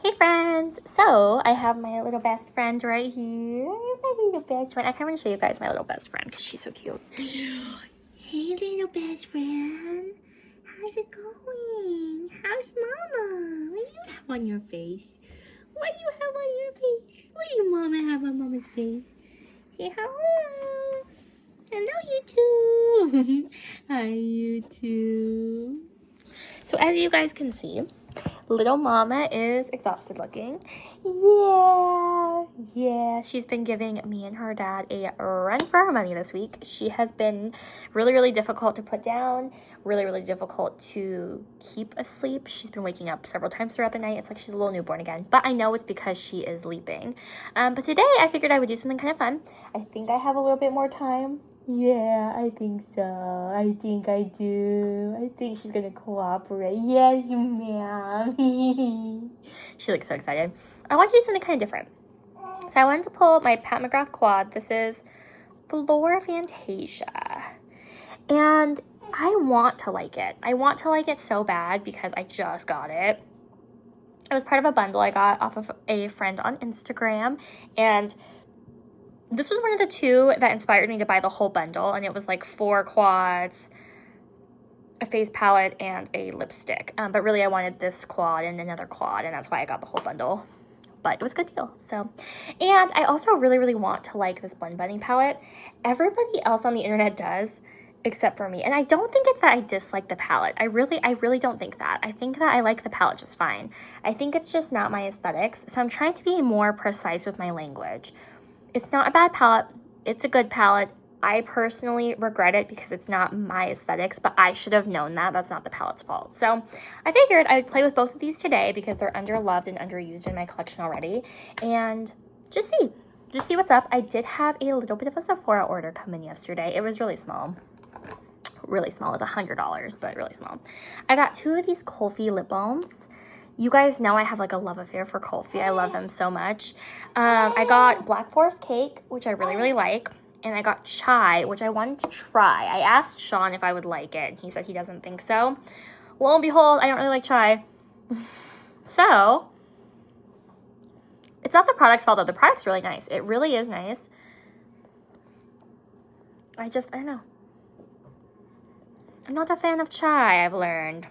Hey friends! So, I have my little best friend right here. My little best friend. I kind of want to show you guys my little best friend because she's so cute. Hey little best friend. How's it going? How's mama? What do you have on your face? What do you have on your face? What do you mama have on mama's face? Say hello. Hello you two. Hi you two. So as you guys can see, little mama is exhausted looking. Yeah, she's been giving me and her dad a run for our money this week. She has been really difficult to put down, really difficult to keep asleep. She's been waking up several times throughout the night. It's like she's a little newborn again, but I know it's because she is sleeping. But today I figured I would do something kind of fun. I think I have a little bit more time. Yeah, I think so. I think I do. I think she's gonna cooperate. Yes, ma'am. She looks so excited. I want to do something kind of different. So I wanted to pull up my Mcgrath quad. This is Flora Fantasia. And I want to like it. I want to like it so bad because I just got it. It was part of a bundle I got off of a friend on Instagram. And this was one of the two that inspired me to buy the whole bundle, and it was like 4 quads, a face palette, and a lipstick. But really, I wanted this quad and another quad, and that's why I got the whole bundle. But it was a good deal. And I also really want to like this Blend Bunny palette. Everybody else on the internet does, except for me. And I don't think it's that I dislike the palette. I really don't think that. I think that I like the palette just fine. I think it's just not my aesthetics. So I'm trying to be more precise with my language. It's not a bad palette. It's a good palette. I personally regret it because it's not my aesthetics, but I should have known that. That's not the palette's fault. So I figured I would play with both of these today because they're underloved and underused in my collection already. And just see what's up. I did have a little bit of a Sephora order come in yesterday. It was really small. Really small. It was $100, but really small. I got 2 of these Kulfi lip balms. You guys know I have like a love affair for Kulfi. I love them so much. I got Black Forest Cake, which I really like. And I got Chai, which I wanted to try. I asked Sean if I would like it, and he said he doesn't think so. Lo and behold, I don't really like Chai. So, it's not the product's fault though. The product's really nice. It really is nice. I don't know. I'm not a fan of Chai, I've learned.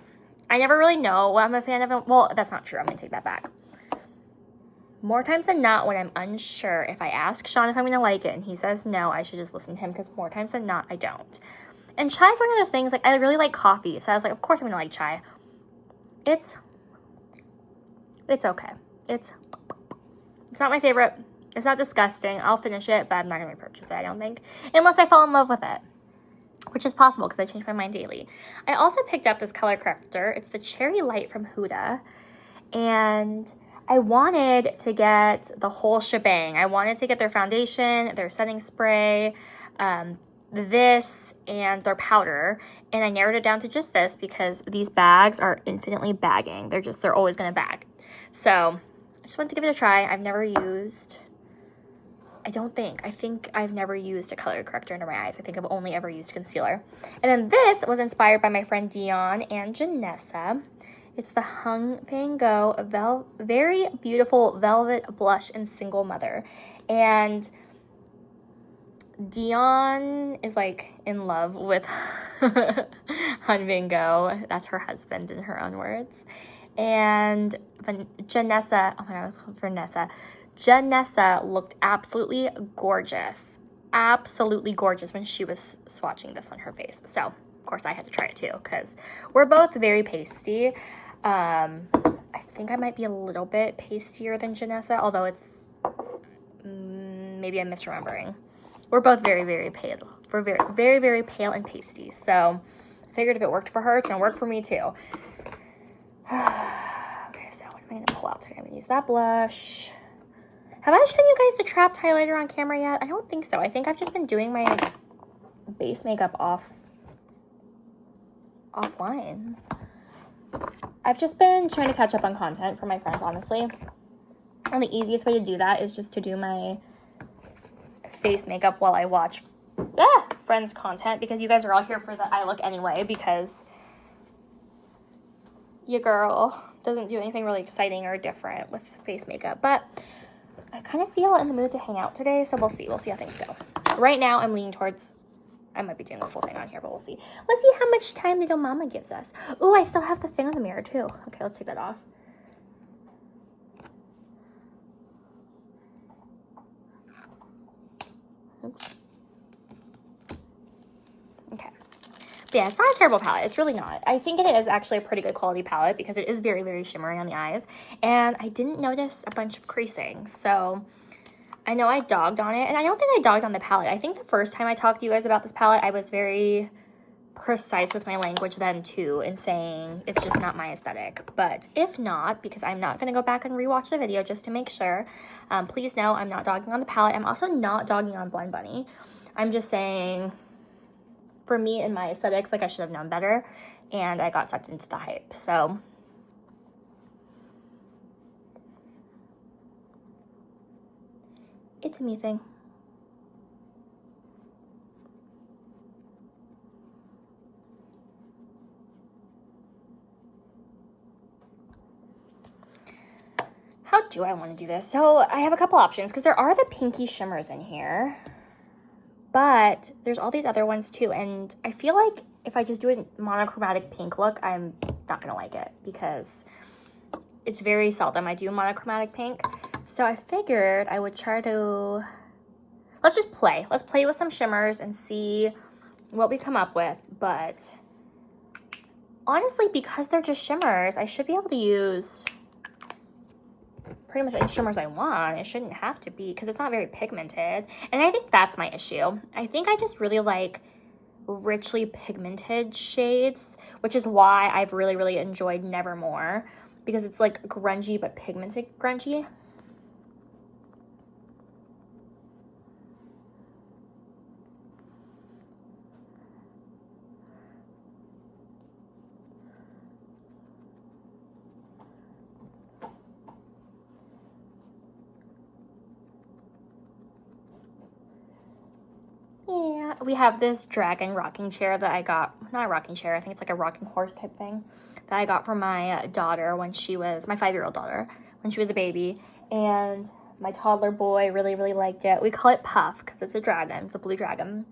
I never really know what I'm a fan of. Well, that's not true. I'm going to take that back. More times than not, when I'm unsure, if I ask Sean if I'm going to like it and he says no, I should just listen to him because more times than not, I don't. And chai is one of those things, like, I really like coffee. So I was like, of course I'm going to like chai. It's okay. It's not my favorite. It's not disgusting. I'll finish it, but I'm not going to purchase it, I don't think. Unless I fall in love with it. Which is possible because I change my mind daily. I also picked up this color corrector. It's the Cherry Light from Huda. And I wanted to get the whole shebang. I wanted to get their foundation, their setting spray, this, and their powder. And I narrowed it down to just this because these bags are infinitely bagging. They're always going to bag. So I just wanted to give it a try. I think I've never used a color corrector under my eyes. I think I've only ever used concealer. And then this was inspired by my friend Dion and Janessa. It's the Hung Van Gogh very beautiful velvet blush in single mother. And Dion is like in love with Hung Van Gogh. That's her husband in her own words. And Janessa, oh my god, it's Vanessa. Janessa looked absolutely gorgeous when she was swatching this on her face. So, of course, I had to try it too because we're both very pasty. I think I might be a little bit pastier than Janessa, although it's maybe I'm misremembering. We're both very pale. We're very pale and pasty. So, I figured if it worked for her, it's gonna work for me too. Okay, so what am I gonna pull out today? I'm gonna use that blush. Have I shown you guys the Trapped highlighter on camera yet? I don't think so. I think I've just been doing my base makeup offline. I've just been trying to catch up on content for my friends, honestly. And the easiest way to do that is just to do my face makeup while I watch friends' content because you guys are all here for the eye look anyway because your girl Doesn't do anything really exciting or different with face makeup, but I kind of feel in the mood to hang out today, so we'll see. We'll see how things go. Right now, I'm leaning towards, I might be doing the full thing on here, but we'll see. Let's see how much time little mama gives us. Ooh, I still have the thing on the mirror, too. Okay, let's take that off. Oops. Okay. But yeah, it's not a terrible palette. It's really not. I think it is actually a pretty good quality palette because it is very, very shimmery on the eyes. And I didn't notice a bunch of creasing. So I know I dogged on it. And I don't think I dogged on the palette. I think the first time I talked to you guys about this palette, I was very precise with my language then too in saying it's just not my aesthetic. But if not, because I'm not going to go back and rewatch the video just to make sure, please know I'm not dogging on the palette. I'm also not dogging on Blend Bunny. I'm just saying, for me and my aesthetics, like, I should have known better, and I got sucked into the hype. So it's a me thing. How do I want to do this? So I have a couple options because there are the pinky shimmers in here, but there's all these other ones too. And I feel like if I just do a monochromatic pink look, I'm not going to like it because it's very seldom I do a monochromatic pink. So I figured I would try to, let's just play. Let's play with some shimmers and see what we come up with. But honestly, because they're just shimmers, I should be able to use pretty much any shimmers I want. It shouldn't have to be because it's not very pigmented. And I think that's my issue. I think I just really like richly pigmented shades, which is why I've really, really enjoyed Nevermore, because it's like grungy but pigmented grungy. Yeah, we have this dragon rocking chair that I got, not a rocking chair, I think it's like a rocking horse type thing that I got from my daughter when she was, my 5-year-old daughter, when she was a baby. And my toddler boy really, really liked it. We call it Puff because it's a dragon, it's a blue dragon.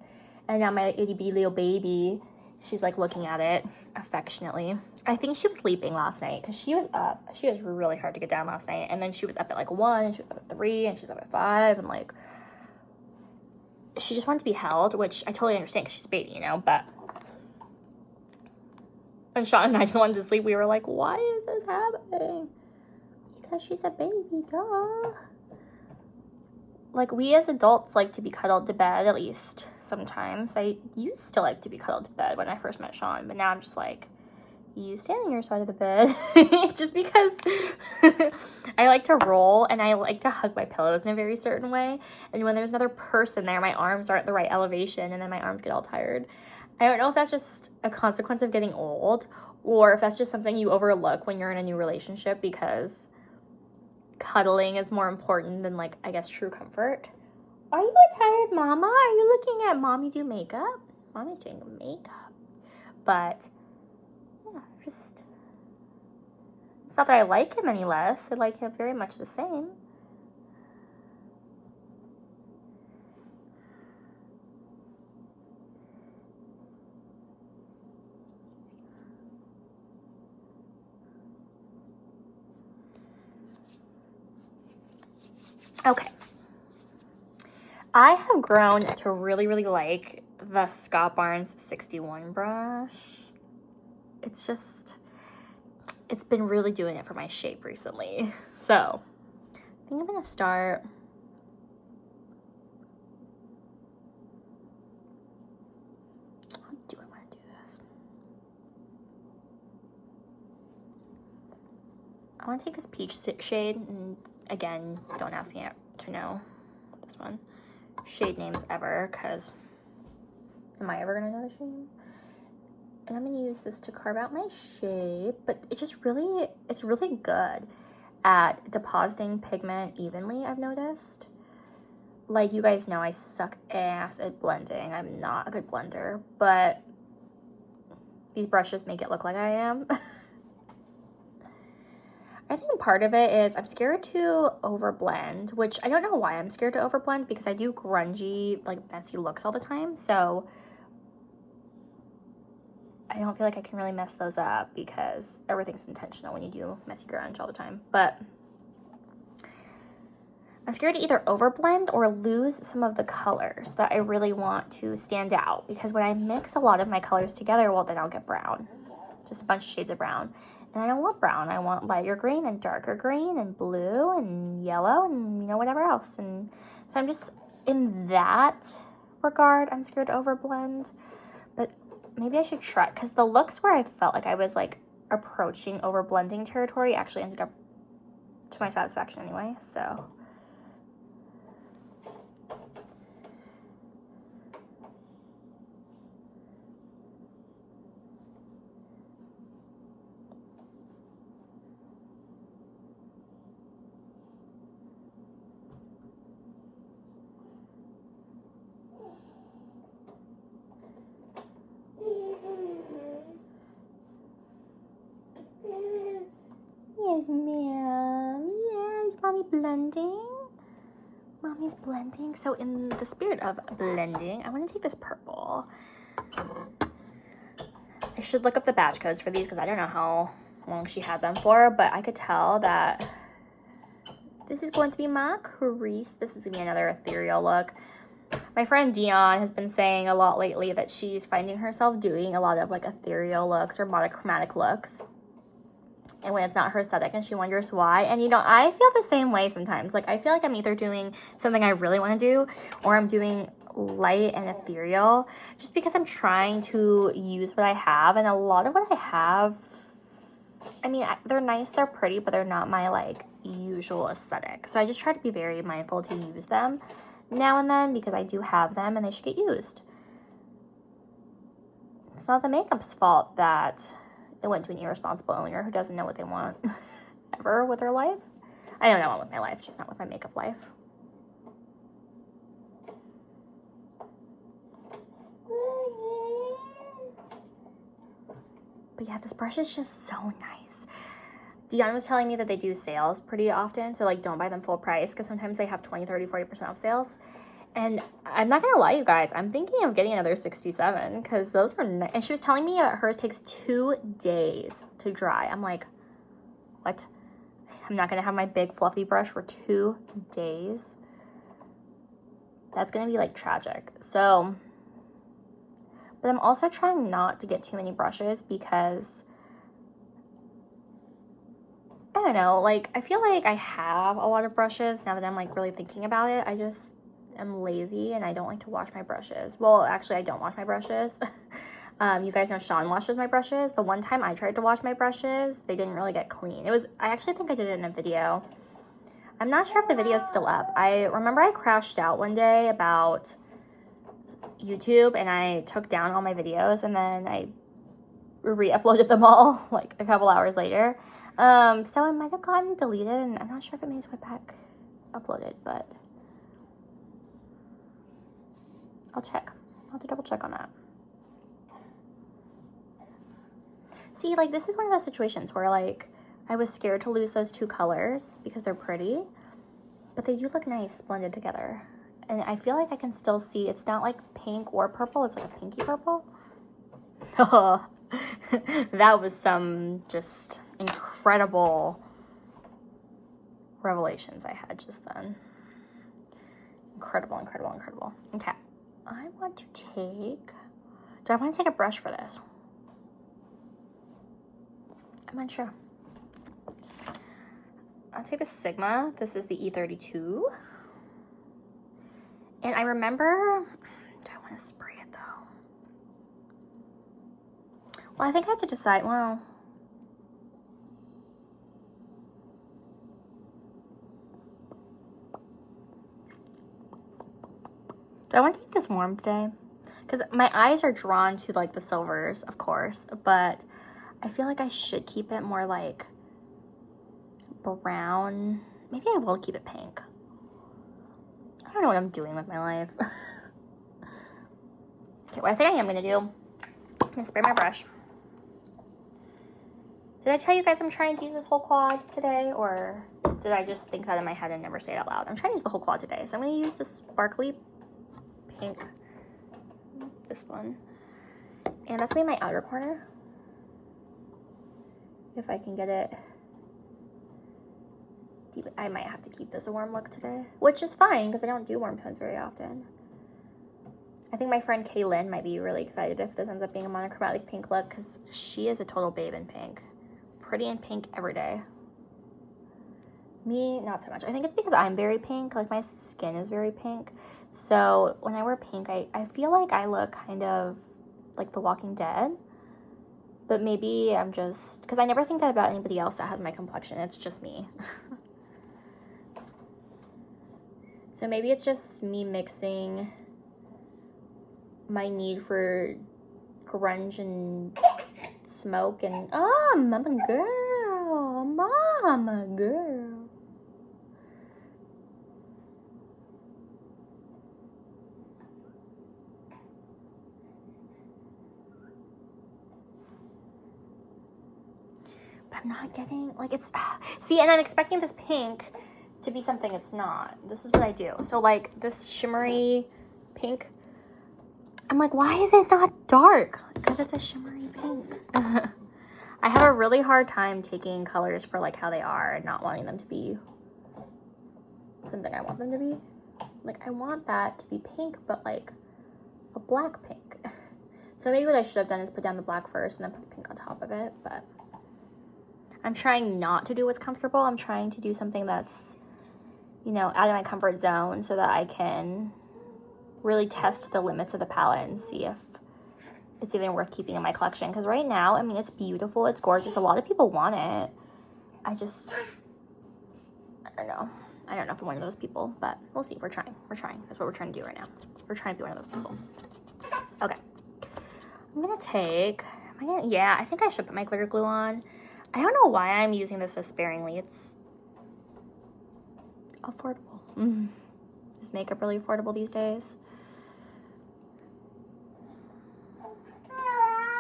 And now my itty bitty little baby, she's like looking at it affectionately. I think she was sleeping last night because she was up. She was really hard to get down last night. And then she was up at like 1, and she was up at 3, and she was up at 5, and like, she just wanted to be held, which I totally understand because she's a baby, you know, but when Sean and I just wanted to sleep, we were like, why is this happening? Because she's a baby, duh. Like, we as adults like to be cuddled to bed, at least sometimes. I used to like to be cuddled to bed when I first met Sean, but now I'm just like, you stand on your side of the bed. Just because I like to roll and I like to hug my pillows in a very certain way. And when there's another person there, my arms aren't the right elevation and then my arms get all tired. I don't know if that's just a consequence of getting old or if that's just something you overlook when you're in a new relationship because cuddling is more important than, like, I guess, true comfort. Are you a tired mama? Are you looking at mommy do makeup? Mommy's doing makeup. But yeah, just, it's not that I like him any less. I like him very much the same. Okay. I have grown to really, really like the Scott Barnes 61 brush. It's just, it's been really doing it for my shape recently. So, I think I'm going to start. How do I want to do this? I want to take this peach shade, and again, don't ask me to know this one. Shade names ever, because am I ever going to know the shade name? And I'm going to use this to carve out my shape, but it just really, it's really good at depositing pigment evenly, I've noticed. Like, you guys know I suck ass at blending. I'm not a good blender, but these brushes make it look like I am. I think part of it is I'm scared to overblend, which I don't know why I'm scared to overblend, because I do grungy, like messy looks all the time. So I don't feel like I can really mess those up because everything's intentional when you do messy grunge all the time. But I'm scared to either overblend or lose some of the colors that I really want to stand out, because when I mix a lot of my colors together, well, then I'll get brown. Just a bunch of shades of brown. And I don't want brown. I want lighter green and darker green and blue and yellow and, you know, whatever else. And so I'm just, in that regard, I'm scared to overblend. But maybe I should try, because the looks where I felt like I was like approaching overblending territory actually ended up to my satisfaction anyway. So yes, ma'am. Yes, mommy blending. Mommy's blending. So in the spirit of blending, I want to take this purple. I should look up the batch codes for these because I don't know how long she had them for, but I could tell that this is going to be Mcgrath. This is going to be another ethereal look. My friend Dion has been saying a lot lately that she's finding herself doing a lot of like ethereal looks or monochromatic looks. And when it's not her aesthetic, and she wonders why. And, you know, I feel the same way sometimes. Like, I feel like I'm either doing something I really want to do, or I'm doing light and ethereal, just because I'm trying to use what I have. And a lot of what I have, I mean, they're nice, they're pretty, but they're not my, like, usual aesthetic. So I just try to be very mindful to use them now and then, because I do have them, and they should get used. It's not the makeup's fault that it went to an irresponsible owner who doesn't know what they want ever with their life. I don't know what with my life, just not with my makeup life. But yeah, this brush is just so nice. Dion was telling me that they do sales pretty often, so like don't buy them full price, because sometimes they have 20, 30, 40% off sales. And I'm not gonna lie, you guys, I'm thinking of getting another 67, because those were nice. And she was telling me that hers takes 2 days to dry. I'm like, what? I'm not gonna have my big fluffy brush for 2 days. That's gonna be like tragic. So, but I'm also trying not to get too many brushes, because I don't know, like I feel like I have a lot of brushes now that I'm like really thinking about it. I just am lazy and I don't like to wash my brushes. Well, actually I don't wash my brushes. You guys know Sean washes my brushes. The one time I tried to wash my brushes, they didn't really get clean. I actually think I did it in a video. I'm not sure if the video is still up. I remember I crashed out one day about YouTube, and I took down all my videos, and then I re-uploaded them all like a couple hours later. So it might have gotten deleted, and I'm not sure if it made its way back uploaded, but I'll check. I'll have to double check on that. See, like, this is one of those situations where, like, I was scared to lose those 2 colors because they're pretty, but they do look nice blended together. And I feel like I can still see, it's not like pink or purple, it's like a pinky purple. Oh, that was some just incredible revelations I had just then. Incredible, incredible, incredible. Okay. I want to take, do I want to take a brush for this? I'm unsure. I'll take the Sigma. This is the E32. And I remember, do I want to spray it though? Well, I think I have to decide, well, do I want to keep this warm today? Because my eyes are drawn to like the silvers, of course, but I feel like I should keep it more like brown. Maybe I will keep it pink. I don't know what I'm doing with my life. Okay, what I think I am going to do, I'm going to spray my brush. Did I tell you guys I'm trying to use this whole quad today, or did I just think that in my head and never say it out loud? I'm trying to use the whole quad today. So I'm going to use the sparkly pink, this one. And that's going to be my outer corner. If I can get it deep. I might have to keep this a warm look today, which is fine because I don't do warm tones very often. I think my friend Kaylin might be really excited if this ends up being a monochromatic pink look because she is a total babe in pink. Pretty in pink every day. Me, not so much. I think it's because I'm very pink. Like, my skin is very pink. So when I wear pink, I feel like I look kind of like The Walking Dead. But maybe I'm just... because I never think that about anybody else that has my complexion. It's just me. So maybe it's just me mixing my need for grunge and smoke and... oh, mama girl. Mama girl. But I'm not getting... like, it's... see, and I'm expecting this pink to be something it's not. This is what I do. So, like, this shimmery pink... I'm like, why is it not dark? Because it's a shimmery pink. I have a really hard time taking colors for, like, how they are and not wanting them to be something I want them to be. Like, I want that to be pink, but, like, a black pink. So maybe what I should have done is put down the black first and then put the pink on top of it, but I'm trying not to do what's comfortable. I'm trying to do something that's, you know, out of my comfort zone so that I can really test the limits of the palette and see if it's even worth keeping in my collection. Because right now, I mean, it's beautiful, it's gorgeous, a lot of people want it. I don't know if I'm one of those people, but we'll see. We're trying. That's what we're trying to do right now. We're trying to be one of those people. Okay, I'm gonna take, yeah, I think I should put my glitter glue on. I don't know why I'm using this so sparingly. It's affordable. Is makeup really affordable these days?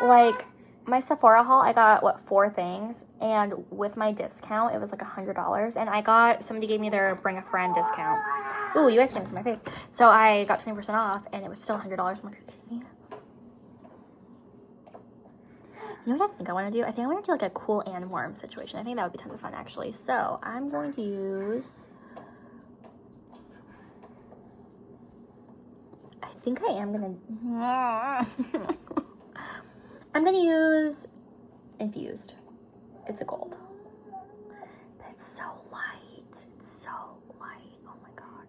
Like, my Sephora haul, I got, what, 4 things, and with my discount, it was like $100, and I got, somebody gave me their bring a friend discount. Ooh, you guys can't see my face. So I got 20% off, and it was still $100. I'm like, are you kidding me? You know what I think I want to do? I think I want to do, like, a cool and warm situation. I think that would be tons of fun, actually. So I'm going to use... I think I am going to... I'm going to use Infused. It's a gold. But it's so light. It's so light. Oh my god.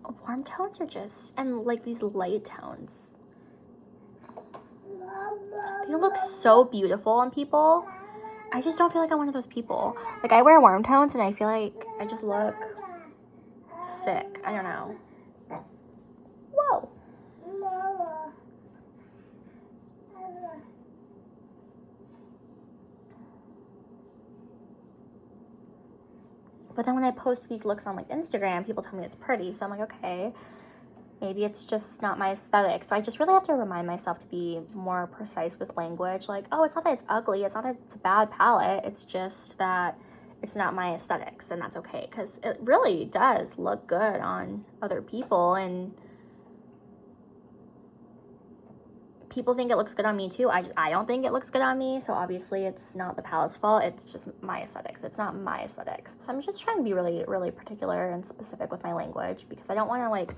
Okay. Warm tones are just... and, like, these light tones. They look so beautiful on people. I just don't feel like I'm one of those people. Like, I wear warm tones and I feel like I just look sick. I don't know. Whoa. But then when I post these looks on, like, Instagram, people tell me it's pretty. So I'm like, okay, maybe it's just not my aesthetic. So I just really have to remind myself to be more precise with language. Like, oh, it's not that it's ugly. It's not that it's a bad palette. It's just that it's not my aesthetics, and that's okay. Because it really does look good on other people, and people think it looks good on me too. I don't think it looks good on me, so obviously it's not the palette's fault. It's just my aesthetics. It's not my aesthetics. So I'm just trying to be really, really particular and specific with my language, because I don't want to, like,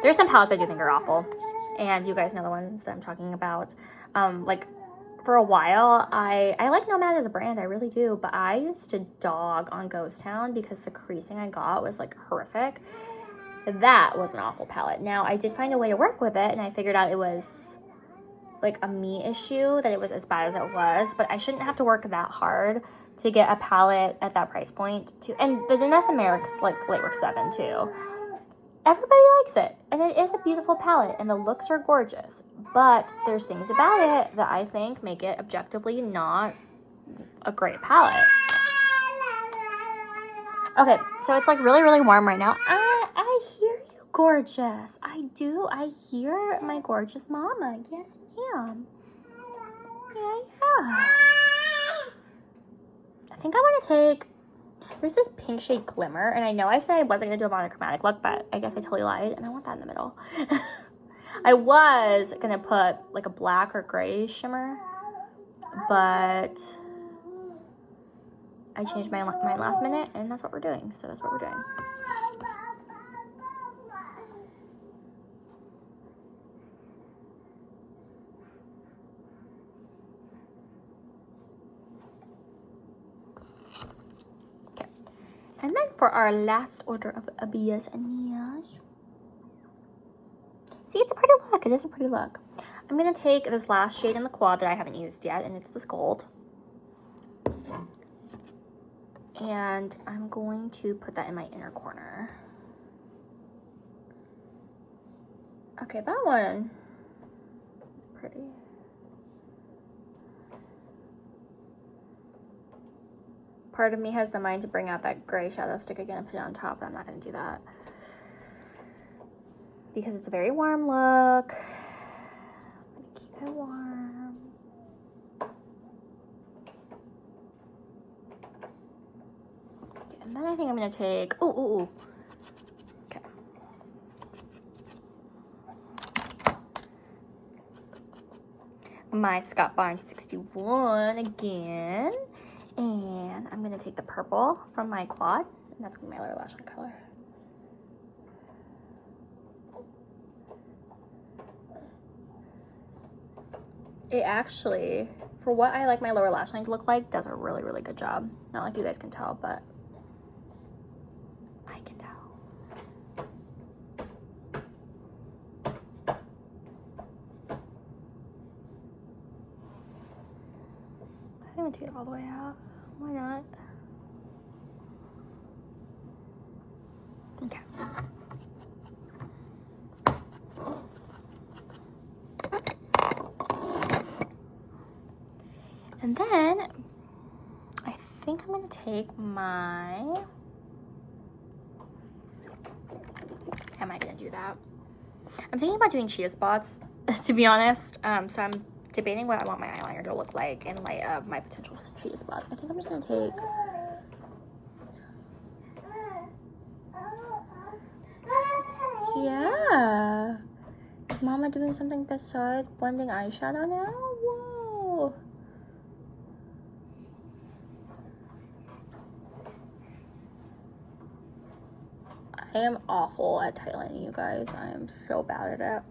there's some palettes I do think are awful, and you guys know the ones that I'm talking about. Like, for a while, I like Nomad as a brand, I really do, but I used to dog on Ghost Town because the creasing I got was, like, horrific. That was an awful palette. Now, I did find a way to work with it, and I figured out it was, like, a me issue, that it was as bad as it was, but I shouldn't have to work that hard to get a palette at that price point too. And the Danessa Merrick's, like, Lightwork 7 too. Everybody likes it, and it is a beautiful palette, and the looks are gorgeous, but there's things about it that I think make it objectively not a great palette. Okay, so it's, like, really, really warm right now. I hear you, gorgeous. I do. I hear my gorgeous mama. Yes, ma'am. Yeah. I think I want to take, there's this pink shade Glimmer, and I know I said I wasn't going to do a monochromatic look, but I guess I totally lied, and I want that in the middle. I was going to put like a black or gray shimmer, but I changed my mind last minute, and that's what we're doing, so that's what we're doing. And then for our last order of abiyahs and niyahs. See, it's a pretty look. It is a pretty look. I'm going to take this last shade in the quad that I haven't used yet, and it's this gold. And I'm going to put that in my inner corner. Okay, that one is pretty. Part of me has the mind to bring out that gray shadow stick again and put it on top, but I'm not going to do that. Because it's a very warm look. I'm going to keep it warm. Okay, and then I think I'm going to take, okay. My Scott Barnes 61 again. And I'm going to take the purple from my quad, and that's going to be my lower lash line color. It actually, for what I like my lower lash line to look like, does a really, really good job. Not like you guys can tell, but I can tell. I didn't even take it all the way out. Why not? Okay. And then I think I'm going to take my, how am I going to do that? I'm thinking about doing chia spots, to be honest. So I'm debating what I want my eyeliner to look like in light of my potential chia spots. I think I'm just going to take, yeah. Is Mama doing something besides blending eyeshadow now? Whoa. I am awful at tightlining, you guys. I am so bad at it.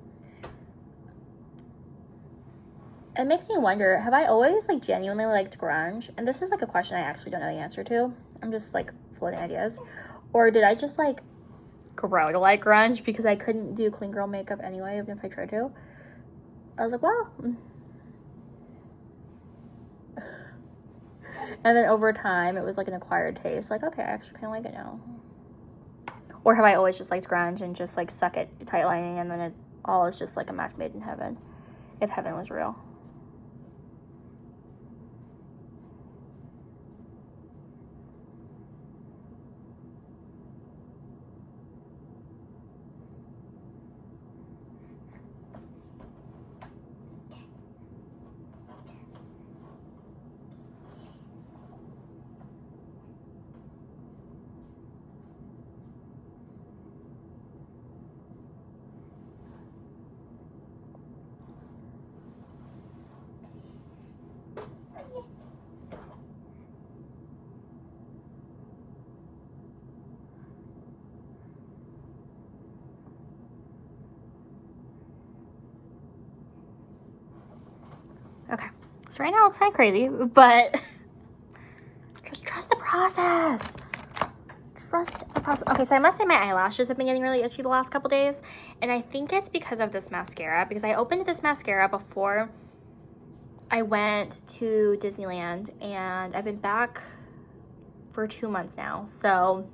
It makes me wonder, have I always like genuinely liked grunge? And this is like a question I actually don't know the answer to. I'm just like floating ideas. Or did I just like grow to like grunge because I couldn't do clean girl makeup anyway, even if I tried to? I was like, well. And then over time, it was like an acquired taste. Like, okay, I actually kind of like it now. Or have I always just liked grunge and just like suck at tightlining, and then it all is just like a match made in heaven, if heaven was real? Okay, so right now it's kind of crazy, but just trust the process. Trust the process. Okay, so I must say my eyelashes have been getting really itchy the last couple days, and I think it's because of this mascara, because I opened this mascara before I went to Disneyland, and I've been back for 2 months now, so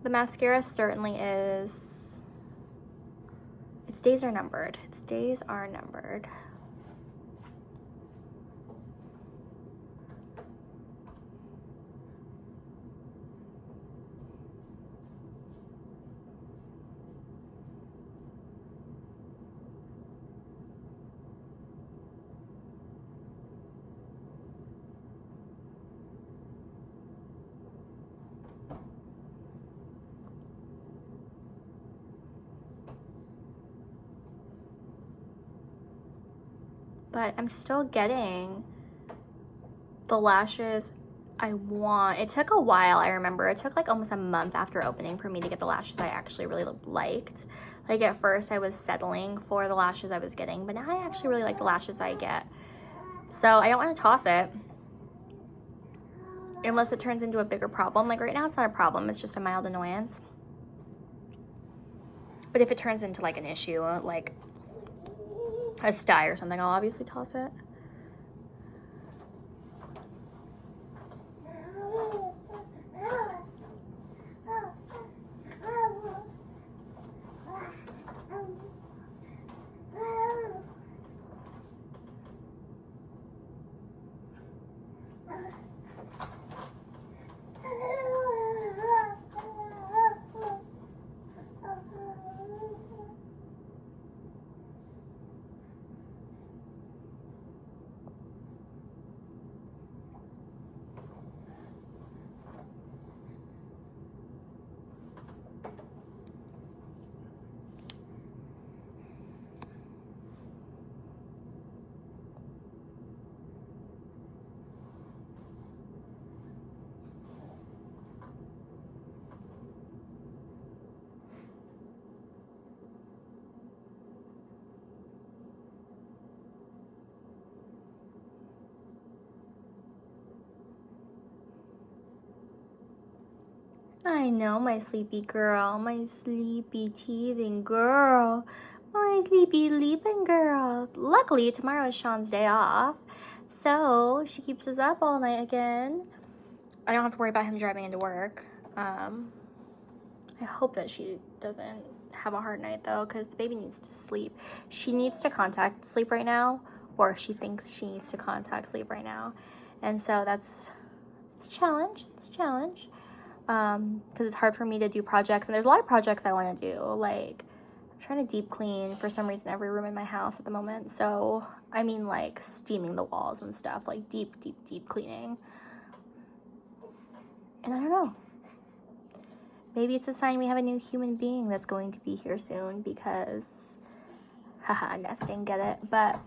the mascara certainly is, its days are numbered. Its days are numbered. but I'm still getting the lashes I want. It took a while, I remember. It took like almost a month after opening for me to get the lashes I actually really liked. Like at first I was settling for the lashes I was getting, but now I actually really like the lashes I get. So I don't want to toss it unless it turns into a bigger problem. Like right now it's not a problem, it's just a mild annoyance. But if it turns into like an issue, like a sty or something, I'll obviously toss it. I know, my sleepy girl, my sleepy teething girl, my sleepy leaping girl. Luckily, tomorrow is Sean's day off, so she keeps us up all night again. I don't have to worry about him driving into work. I hope that she doesn't have a hard night though, because the baby needs to sleep. She needs to contact sleep right now, or she thinks she needs to contact sleep right now. And so it's a challenge. It's a challenge. Because it's hard for me to do projects, and there's a lot of projects I want to do. Like, I'm trying to deep clean for some reason every room in my house at the moment. So I mean like steaming the walls and stuff, like deep cleaning. And I don't know, maybe it's a sign we have a new human being that's going to be here soon, because haha, nesting, get it? But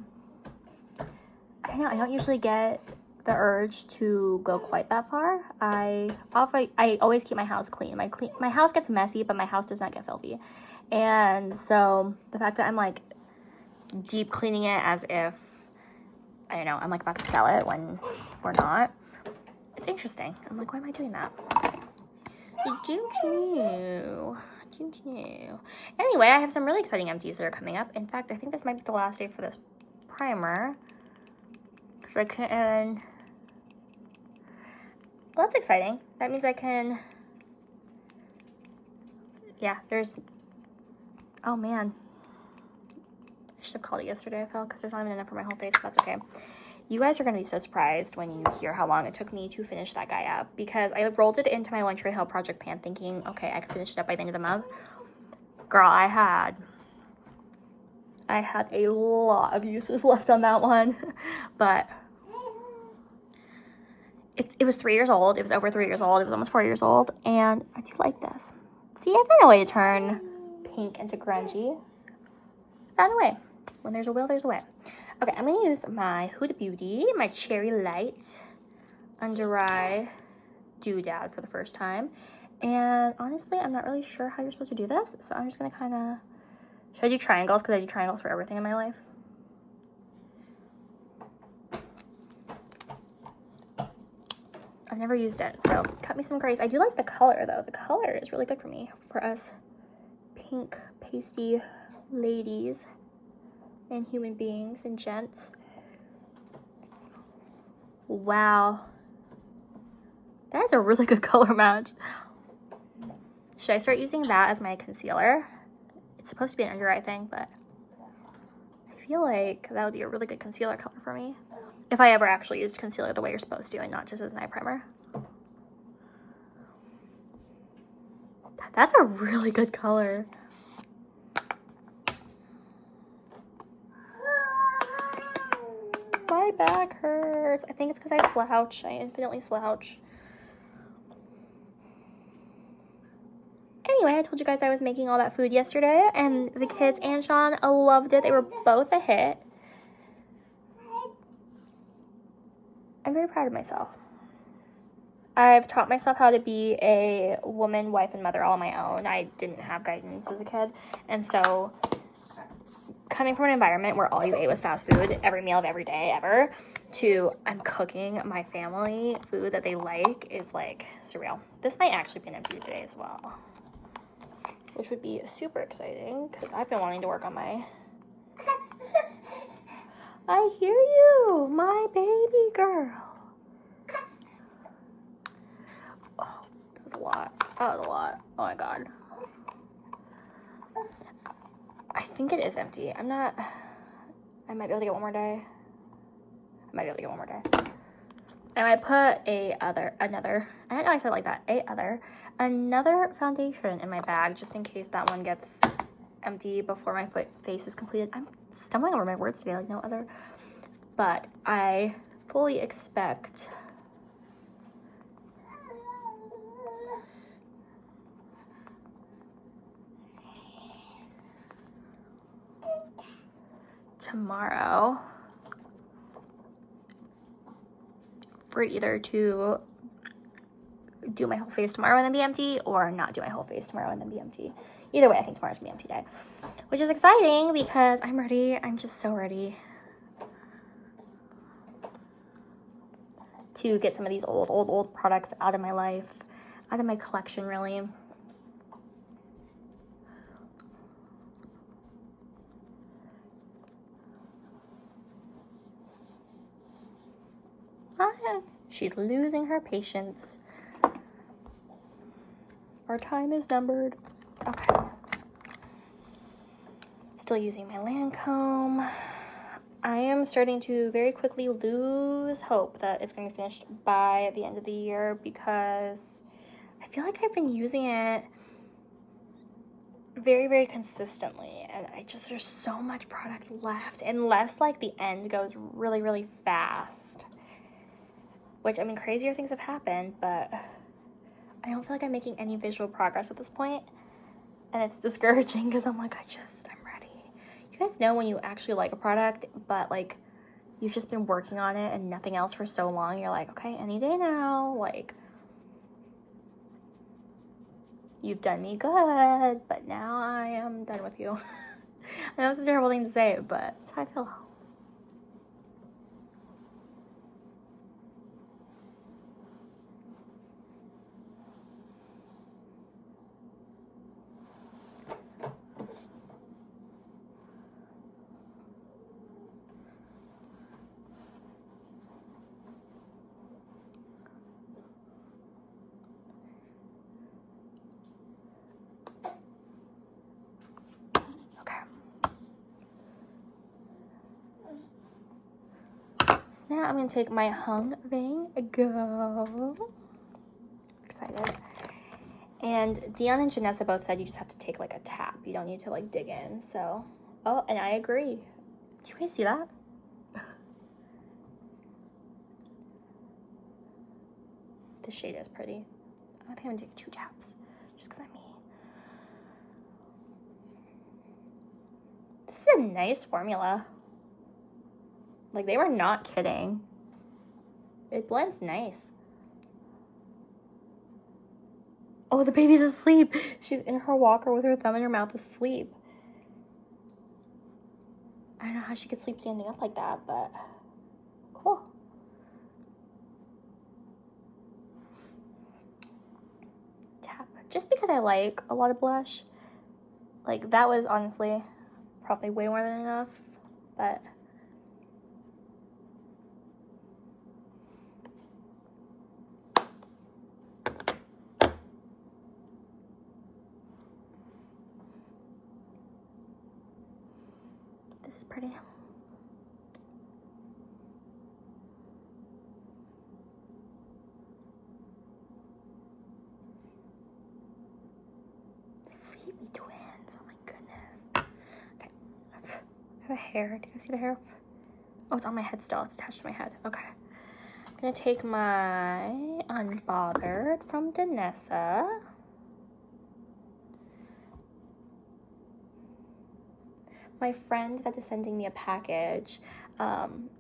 I don't know, I don't usually get the urge to go quite that far. I always keep my house clean. My house gets messy, but my house does not get filthy. And so the fact that I'm like deep cleaning it as if, I don't know, I'm like about to sell it when we're not, it's interesting. I'm like, why am I doing that? Anyway, I have some really exciting empties that are coming up. In fact, I think this might be the last day for this primer. So I can, well, that's exciting. That means I can, yeah, there's, oh man, I should have called it yesterday, I felt, because there's not even enough for my whole face, but that's okay. You guys are going to be so surprised when you hear how long it took me to finish that guy up, because I rolled it into my One Tree Hill project pan thinking, okay, I could finish it up by the end of the month. Girl, I had a lot of uses left on that one, but it was 3 years old. It was over 3 years old. It was almost 4 years old, and I do like this. See, I found a way to turn pink into grungy. Found a way. When there's a will, there's a way. Okay, I'm going to use my Huda Beauty, my Cherry Light Under Eye Doodad for the first time. And honestly, I'm not really sure how you're supposed to do this, so I'm just going to kind of... Should I do triangles? Because I do triangles for everything in my life. I've never used it, so cut me some grace. I do like the color, though. The color is really good for me, for us pink, pasty ladies and human beings and gents. Wow. That's a really good color match. Should I start using that as my concealer? It's supposed to be an under eye thing, but I feel like that would be a really good concealer color for me. If I ever actually used concealer the way you're supposed to and not just as an eye primer. That's a really good color. My back hurts. I think it's because I slouch. I infinitely slouch. Anyway, I told you guys I was making all that food yesterday, and the kids and Sean loved it. They were both a hit. I'm very proud of myself. I've taught myself how to be a woman, wife, and mother all on my own. I didn't have guidance as a kid. And so coming from an environment where all you ate was fast food every meal of every day ever to I'm cooking my family food that they like is like surreal. This might actually be an empty today as well, which would be super exciting because I've been wanting to work on my... I hear you, my baby girl. Oh, that was a lot. That was a lot. Oh my God. I think it is empty. I'm not... I might be able to get one more day. I might put another, I don't know why I said it like that, another foundation in my bag just in case that one gets empty before my face is completed. I'm stumbling over my words today like no other, but I fully expect tomorrow for it either to do my whole face tomorrow and then be empty or not do my whole face tomorrow and then be empty. Either way, I think tomorrow's gonna be empty day, which is exciting because I'm ready. I'm just so ready to get some of these old products out of my life, out of my collection, really. She's losing her patience. Our time is numbered. Okay. Still using my Lancome. I am starting to very quickly lose hope that it's going to be finished by the end of the year because I feel like I've been using it very, very consistently. And there's so much product left unless like the end goes really, really fast. Which, I mean, crazier things have happened, but I don't feel like I'm making any visual progress at this point. And it's discouraging because I'm like, I'm ready. You guys know when you actually like a product, but like you've just been working on it and nothing else for so long. You're like, okay, any day now. Like, you've done me good, but now I am done with you. I know it's a terrible thing to say, but that's how I feel. Now I'm going to take my Hung Vang Go. Excited. And Dion and Janessa both said you just have to take like a tap. You don't need to like dig in. So, oh, and I agree. Do you guys see that? The shade is pretty. I think I'm going to take 2 taps just because I'm me. This is a nice formula. Like, they were not kidding. It blends nice. Oh, the baby's asleep. She's in her walker with her thumb in her mouth asleep. I don't know how she could sleep standing up like that, but cool. Tap. Just because I like a lot of blush. Like, that was honestly probably way more than enough, but... This is pretty. Sleepy twins. Oh my goodness. Okay. I have a hair. Do you see the hair? Oh, it's on my head still. It's attached to my head. Okay. I'm gonna take my Unbothered from Danessa. My friend that is sending me a package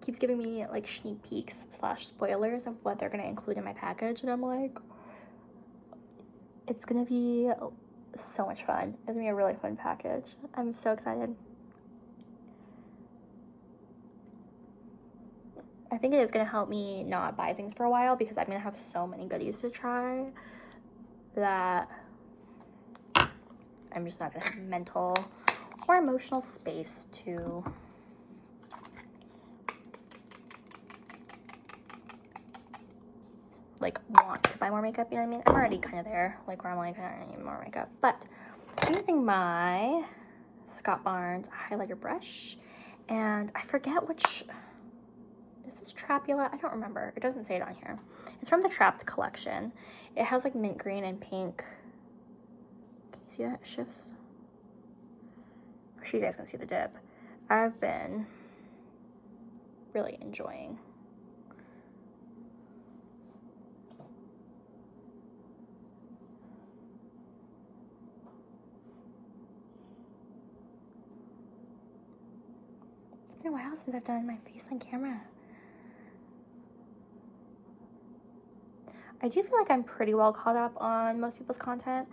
keeps giving me like sneak peeks / spoilers of what they're gonna include in my package, and I'm like, it's gonna be so much fun. It's gonna be a really fun package. I'm so excited. I think it is gonna help me not buy things for a while, because I'm gonna have so many goodies to try that I'm just not gonna have mental or emotional space to like want to buy more makeup, you know what I mean? I'm already kind of there, like where I'm like, I don't need more makeup. But I'm using my Scott Barnes highlighter brush, and I forget which, is this Trapula? I don't remember. It doesn't say it on here. It's from the Trapped collection. It has like mint green and pink. Can you see that? It shifts. I'm sure you guys can see the dip. I've been really enjoying It's been a while since I've done my face on camera. I do feel like I'm pretty well caught up on most people's content,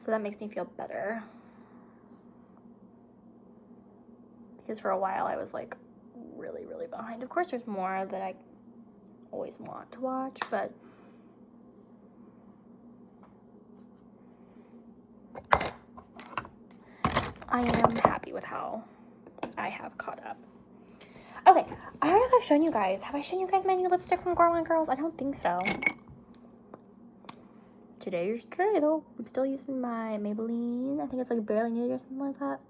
so that makes me feel better, because for a while I was like really behind. Of course there's more that I always want to watch, but I am happy with how I have caught up. Okay, I don't know if I've shown you guys. Have I shown you guys my new lipstick from Gourmand Girls? I don't think so. Today is today though. I'm still using my Maybelline. I think it's like Barely Nude or something like that.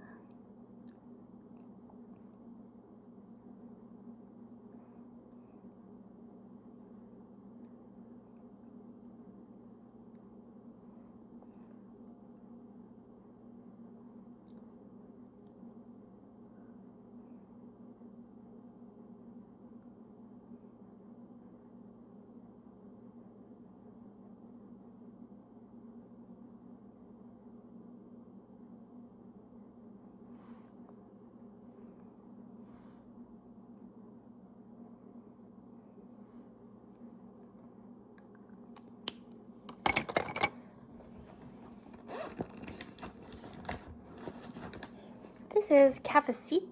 This is Cafecito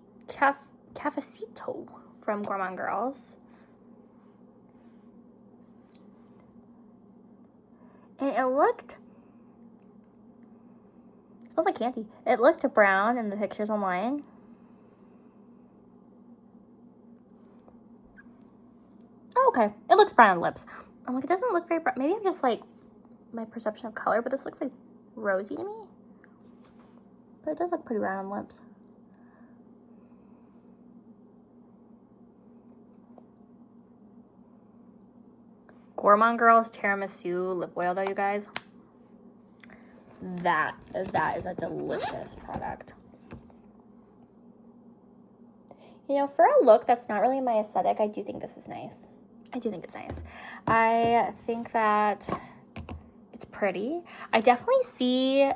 from Gourmand Girls. And it smells like candy. It looked brown in the pictures online. Oh, okay. It looks brown on the lips. I'm like, it doesn't look very brown. Maybe I'm just like, my perception of color, but this looks like rosy to me. But it does look pretty brown on the lips. Gourmand Girls Tiramisu lip oil though, you guys. That is a delicious product. You know, for a look that's not really my aesthetic, I do think this is nice. I do think it's nice. I think that it's pretty. I definitely see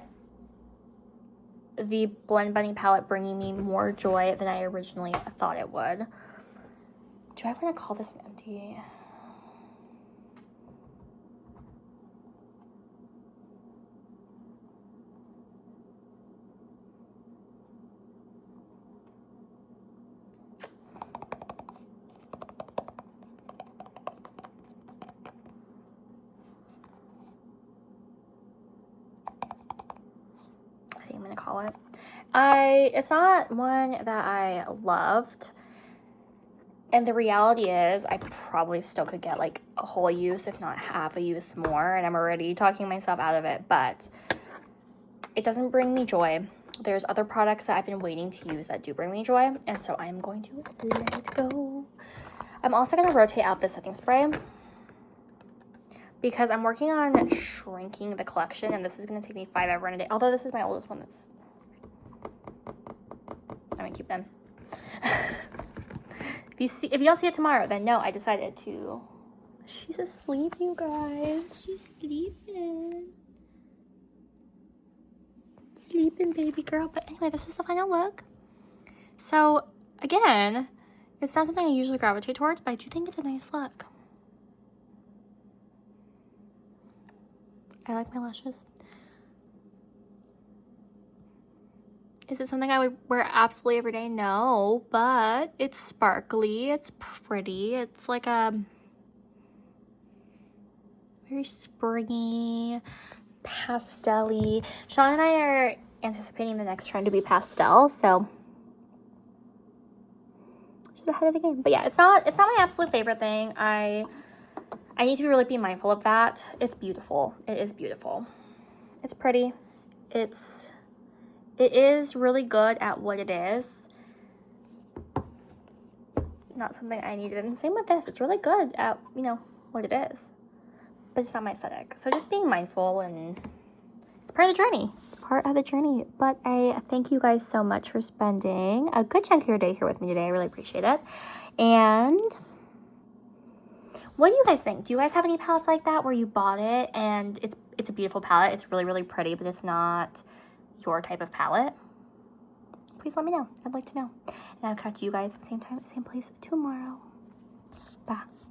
the Blend Bunny palette bringing me more joy than I originally thought it would. Do I want to call this an empty? I'm gonna call it. It's not one that I loved, and the reality is I probably still could get like a whole use, if not half a use more, and I'm already talking myself out of it, but it doesn't bring me joy. There's other products that I've been waiting to use that do bring me joy, and so I'm going to let it go. I'm also going to rotate out the setting spray, because I'm working on shrinking the collection, and this is going to take me 5 hours in a day. Although this is my oldest one, that's... I'm going to keep them. If you don't see it tomorrow, then no, I decided to... She's asleep, you guys. She's sleeping. Sleeping, baby girl. But anyway, this is the final look. So again, it's not something I usually gravitate towards, but I do think it's a nice look. I like my lashes. Is it something I would wear absolutely every day? No, but it's sparkly, it's pretty, it's like a very springy, pastel-y. Sean and I are anticipating the next trend to be pastel, so she's ahead of the game. But yeah, it's not my absolute favorite thing. I need to really be mindful of that. It's beautiful. It is beautiful. It's pretty. It is really good at what it is. Not something I needed. And same with this. It's really good at, you know, what it is. But it's not my aesthetic. So just being mindful, and it's part of the journey. Part of the journey. But I thank you guys so much for spending a good chunk of your day here with me today. I really appreciate it. And what do you guys think? Do you guys have any palettes like that where you bought it and it's a beautiful palette? It's really, really pretty, but it's not your type of palette? Please let me know. I'd like to know. And I'll catch you guys at the same time, same place tomorrow. Bye.